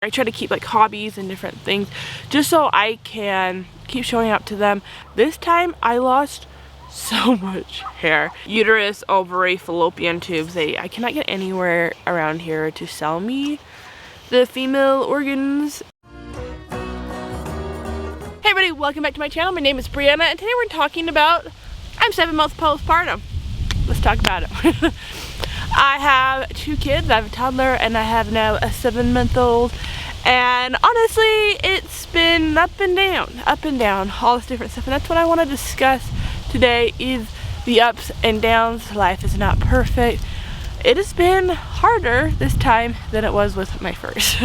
I try to keep like hobbies and different things just so I can keep showing up to them. This time I lost so much hair. Uterus, ovary, fallopian tubes. I cannot get anywhere around here to sell me the female organs. Hey everybody, welcome back to my channel. My name is Brianna and today we're talking about I'm 7 months postpartum. Let's talk about it. I have 2 kids. I have a toddler and I have now a 7-month-old. And honestly, it's been up and down, all this different stuff. And that's what I want to discuss today is the ups and downs. Life is not perfect. It has been harder this time than it was with my first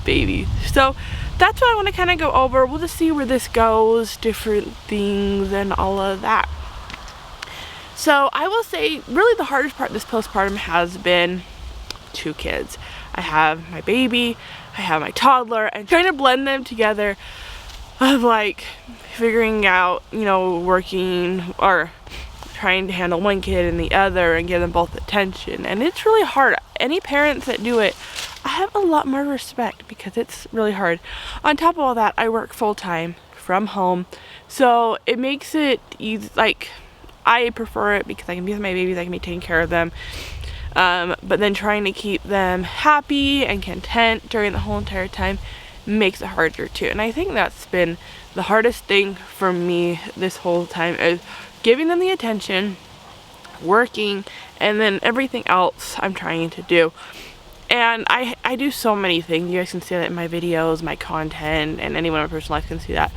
baby. So that's what I want to kind of go over. We'll just see where this goes, different things and all of that. So I will say really the hardest part of this postpartum has been 2 kids. I have my baby, I have my toddler, and trying to blend them together of like figuring out, you know, working or trying to handle one kid and the other and give them both attention. And it's really hard. Any parents that do it, I have a lot more respect because it's really hard. On top of all that, I work full-time from home. So it makes it easy, like I prefer it because I can be with my babies, I can be taking care of them. But then trying to keep them happy and content during the whole entire time makes it harder too. And I think that's been the hardest thing for me this whole time is giving them the attention, working, and then everything else I'm trying to do. And I do so many things. You guys can see that in my videos, my content, and anyone in my personal life can see that.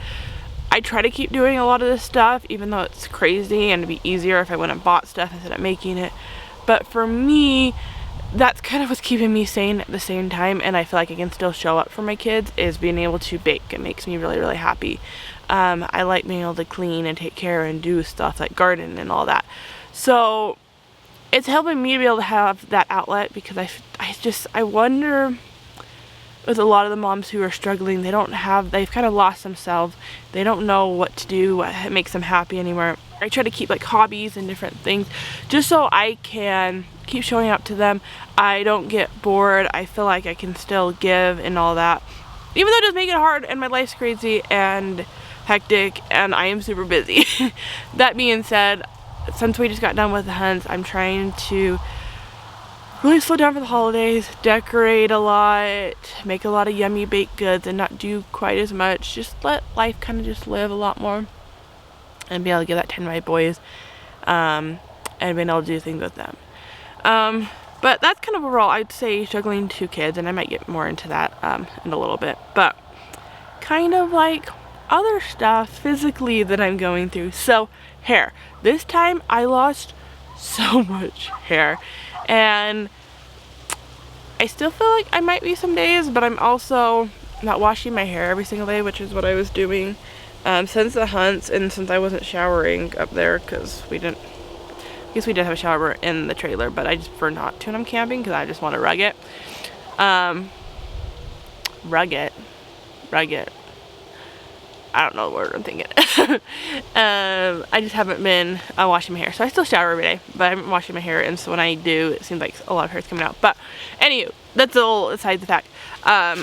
I try to keep doing a lot of this stuff, even though it's crazy and it'd be easier if I went and bought stuff instead of making it. But for me, that's kind of what's keeping me sane at the same time, and I feel like I can still show up for my kids, is being able to bake. It makes me really, really happy. I like being able to clean and take care and do stuff like garden and all that. So it's helping me to be able to have that outlet because I wonder with a lot of the moms who are struggling, they've kind of lost themselves. They don't know what to do, what makes them happy anymore. I try to keep like hobbies and different things just so I can keep showing up to them. I don't get bored. I feel like I can still give and all that. Even though it does make it hard and my life's crazy and hectic and I am super busy. That being said, since we just got done with the hunts, I'm trying to really slow down for the holidays, decorate a lot, make a lot of yummy baked goods and not do quite as much. Just let life kind of just live a lot more and be able to give that time to my boys and being able to do things with them. But that's kind of overall, I'd say, juggling 2 kids, and I might get more into that in a little bit. But kind of like other stuff physically that I'm going through. So hair. This time I lost so much hair. And I still feel like I might be some days, but I'm also not washing my hair every single day, which is what I was doing since the hunts and since I wasn't showering up there because I guess we did have a shower in the trailer, but I just prefer not to when I'm camping because I just want to rug it. Rug it. I don't know the word I'm thinking. I just haven't been washing my hair. So I still shower every day, but I haven't washing my hair. And so when I do, it seems like a lot of hair is coming out. But anyway, that's all aside the fact. I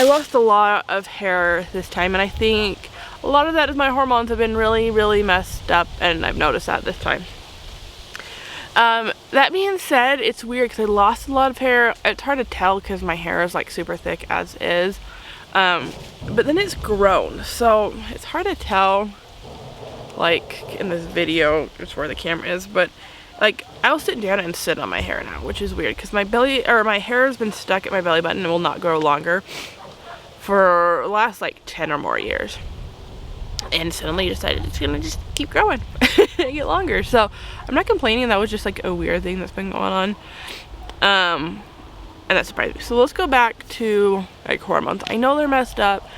lost a lot of hair this time. And I think a lot of that is my hormones have been really, really messed up. And I've noticed that this time. That being said, it's weird because I lost a lot of hair. It's hard to tell because my hair is like super thick as is. But then it's grown, so it's hard to tell, like in this video, just where the camera is, but like I'll sit down and sit on my hair now, which is weird because my hair has been stuck at my belly button and will not grow longer for the last like 10 or more years. And suddenly decided it's gonna just keep growing and get longer. So I'm not complaining, that was just like a weird thing that's been going on. And that surprised me. So let's go back to like hormones. I know they're messed up.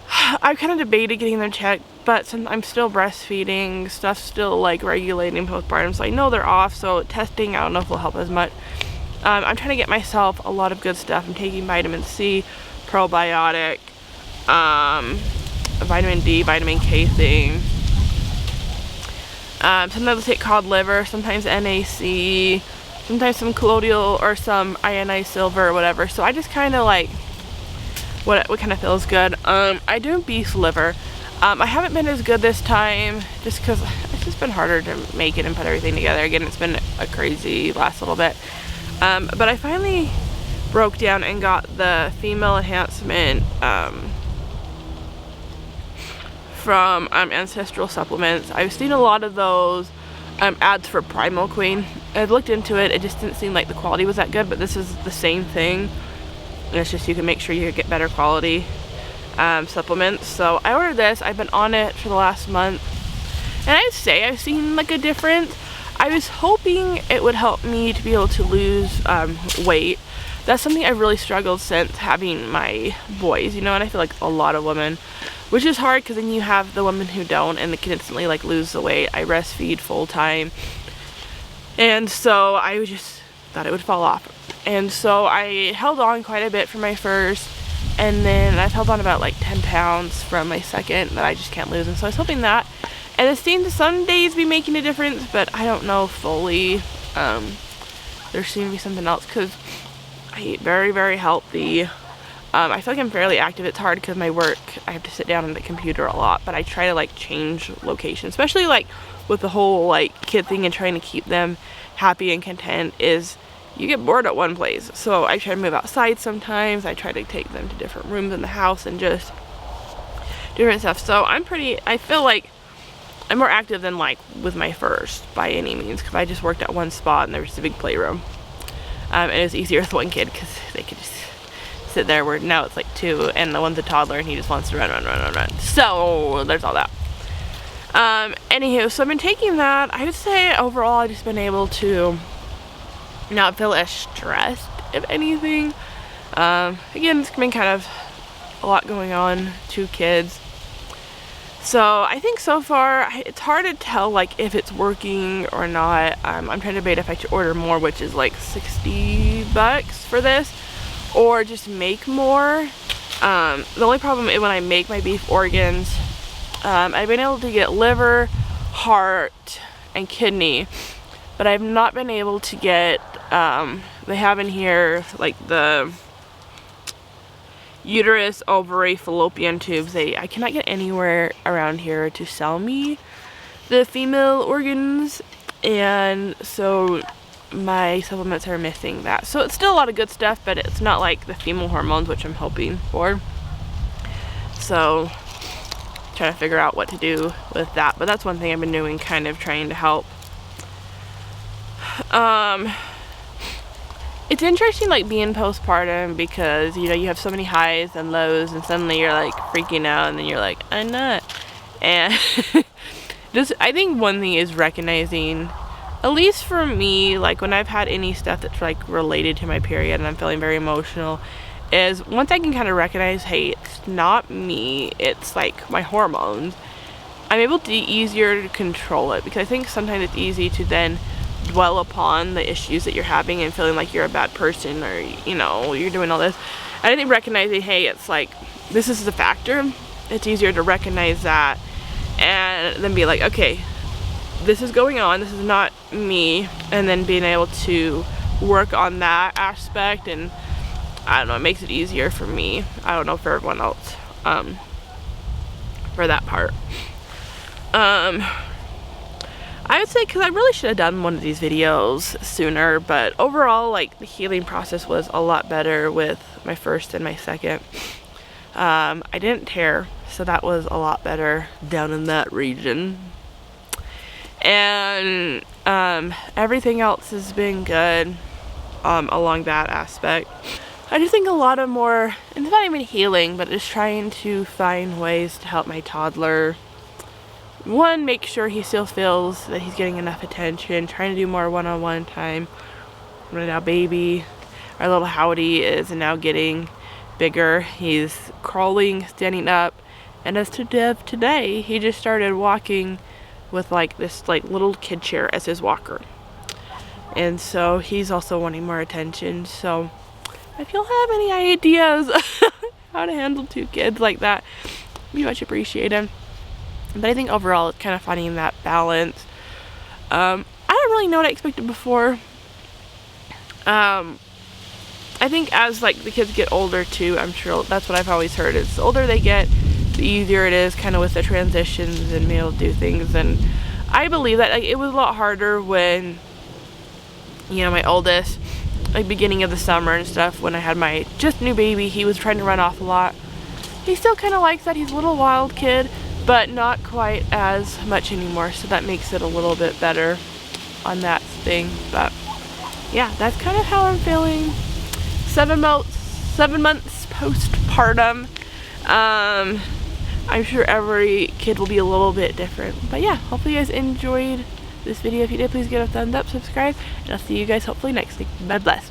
I've kind of debated getting them checked, but since I'm still breastfeeding, stuff's still like regulating postpartum, so I know they're off. So testing, I don't know if will help as much. I'm trying to get myself a lot of good stuff. I'm taking vitamin C, probiotic, vitamin D, vitamin K thing. Sometimes I'll take cod liver, sometimes NAC, sometimes some colloidal or some ionized silver or whatever. So I just kind of like what kind of feels good. I do beef liver. I haven't been as good this time just because it's just been harder to make it and put everything together. Again, it's been a crazy last little bit. But I finally broke down and got the female enhancement from Ancestral Supplements. I've seen a lot of those ads for Primal Queen. I've looked into it, it just didn't seem like the quality was that good, but this is the same thing. And it's just you can make sure you get better quality supplements. So I ordered this. I've been on it for the last month, and I'd say I've seen like a difference. I was hoping it would help me to be able to lose weight. That's something I've really struggled since having my boys, you know, and I feel like a lot of women, which is hard because then you have the women who don't and they can instantly like lose the weight. I breastfeed full time, and so I just thought it would fall off. And so I held on quite a bit for my first, and then I've held on about like 10 pounds from my second that I just can't lose. And so I was hoping that, and it seemed to some days be making a difference, but I don't know fully. There seemed to be something else because I eat very, very healthy. I feel like I'm fairly active. It's hard because my work, I have to sit down on the computer a lot, but I try to like change location, especially like with the whole like kid thing and trying to keep them happy and content is you get bored at one place. So I try to move outside sometimes. I try to take them to different rooms in the house and just different stuff. So I feel like I'm more active than like with my first by any means, because I just worked at one spot and there was a big playroom. And it was easier with one kid because they could just sit there, where now it's like two and the one's a toddler and he just wants to run. So there's all that. Anywho, so I've been taking that. I would say overall I've just been able to not feel as stressed, if anything. Again, it's been kind of a lot going on, 2 kids. So I think so far it's hard to tell like if it's working or not. I'm trying to debate if I should order more, which is like $60 for this, or just make more. The only problem is when I make my beef organs, I've been able to get liver, heart, and kidney, but I've not been able to get, they have in here like the uterus, ovary, fallopian tubes. I cannot get anywhere around here to sell me the female organs, and so my supplements are missing that. So it's still a lot of good stuff, but it's not like the female hormones, which I'm hoping for. So trying to figure out what to do with that, but that's one thing I've been doing, kind of trying to help. It's interesting like being postpartum because, you know, you have so many highs and lows, and suddenly you're like freaking out, and then you're like, I'm not. And just, I think one thing is recognizing, at least for me, like when I've had any stuff that's like related to my period and I'm feeling very emotional, is once I can kind of recognize, hey, it's not me, it's like my hormones, I'm able to easier to control it, because I think sometimes it's easy to then dwell upon the issues that you're having and feeling like you're a bad person, or, you know, you're doing all this. I think recognizing, hey, it's like, this is a factor, it's easier to recognize that and then be like, okay, this is going on, this is not me, and then being able to work on that aspect. And I don't know, it makes it easier for me. I don't know for everyone else, for that part. I would say, because I really should have done one of these videos sooner, but overall, like, the healing process was a lot better with my first and my second. I didn't tear, so that was a lot better down in that region. And everything else has been good along that aspect. I just think a lot of more, and it's not even healing, but just trying to find ways to help my toddler. One, make sure he still feels that he's getting enough attention, trying to do more one-on-one time. Right now, baby, our little Howdy is now getting bigger. He's crawling, standing up, and as to today, he just started walking with like this like little kid chair as his walker. And so he's also wanting more attention. So if you'll have any ideas how to handle 2 kids like that, we much appreciate them. But I think overall it's kind of finding that balance. I don't really know what I expected before. I think as like the kids get older too, I'm sure that's what I've always heard, is the older they get, the easier it is kind of with the transitions and being able to do things. And I believe that, like, it was a lot harder when, you know, my oldest, like beginning of the summer and stuff, when I had my just new baby, he was trying to run off a lot. He still kind of likes that. He's a little wild kid, but not quite as much anymore, so that makes it a little bit better on that thing. But yeah, that's kind of how I'm feeling. 7 months postpartum. I'm sure every kid will be a little bit different, but yeah, hopefully you guys enjoyed this video. If you did, please give it a thumbs up, subscribe, and I'll see you guys hopefully next week. God bless.